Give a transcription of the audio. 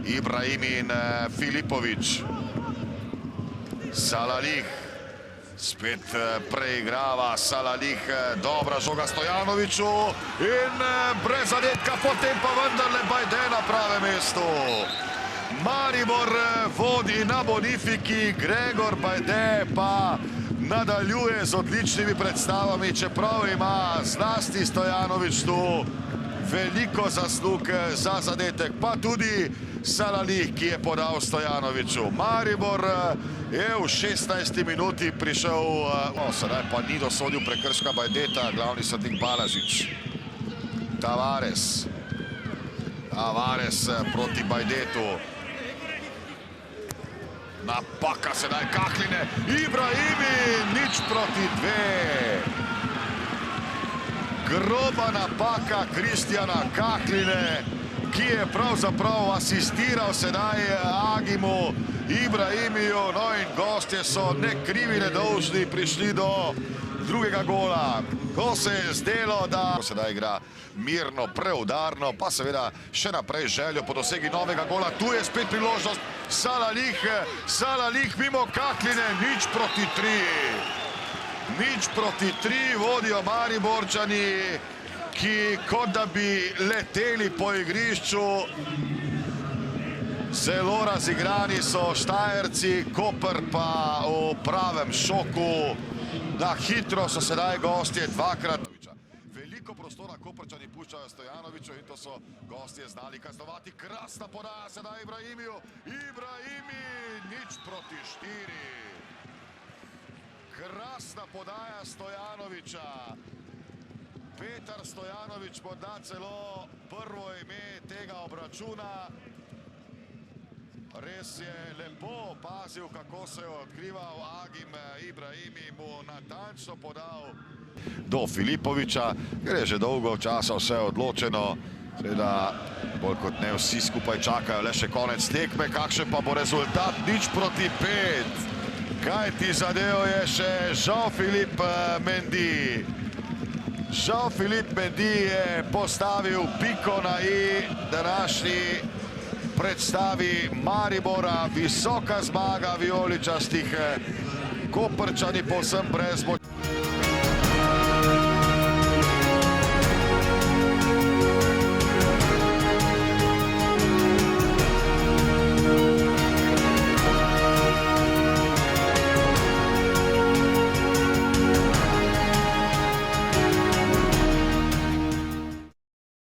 Ibrahimi in Filipović. Salalih spet preigrava. Salalih, dobra žoga Stojanoviću in brez zadetka, potem pa vendarle Bajde na pravem mestu. Maribor vodi na bonifiki, Gregor Bajde pa nadaljuje z odličnimi predstavami, čeprav ima zlasti Stojanović tu veliko zaslug za zadetek, pa tudi Salalih, ki je podal Stojanoviću. Maribor je v 16. minuti prišel, sedaj pa ni dosodil prekrška Bajdeta, glavni sodnik Balažič. Tavares proti Bajdetu. Napaka sedaj Kakline. Ibrahimi, 0:2. Groba napaka Kristjana Kakline, ki je pravzaprav asistiral sedaj Agimu Ibrahimiju. No in gostje so ne krivi ne dolžni prišli do drugega gola. Ko se je zdelo, da sedaj igra mirno, preudarno, pa seveda še naprej željo po dosegi novega gola. Tu je spet priložnost. Salalih mimo Kakline, 0:3. 0:3 vodijo Mariborčani, ki kot da bi leteli po igrišču. Zelo razigrani so Štajerci, Koper pa v pravem šoku. Na hitro so sedaj gostje dvakrat. Veliko prostora Koprčani puščajo Stojanoviću in to so gostje znali kaznovati. Krasna podaja sedaj Ibrahimiju. Ibrahimi, 0:4. Krasna podaja Stojanovića. Petar Stojanović morda celo prvo ime tega obračuna. Res je lepo pazil, kako se je odkrival Agim Ibrahimi, mu natančno podal do Filipoviča, ker je že dolgo časa vse odločeno. Seveda, bolj kot ne, vsi skupaj čakajo le še konec tekme, kakšen pa bo rezultat, 0-5. Kaj ti zadev je še Jean-Philippe Mendy. Jean-Philippe Mendy je postavil piko na i današnji predstavi Maribora. Visoka zmaga vijoličastih, Koprčani povsem brez moči.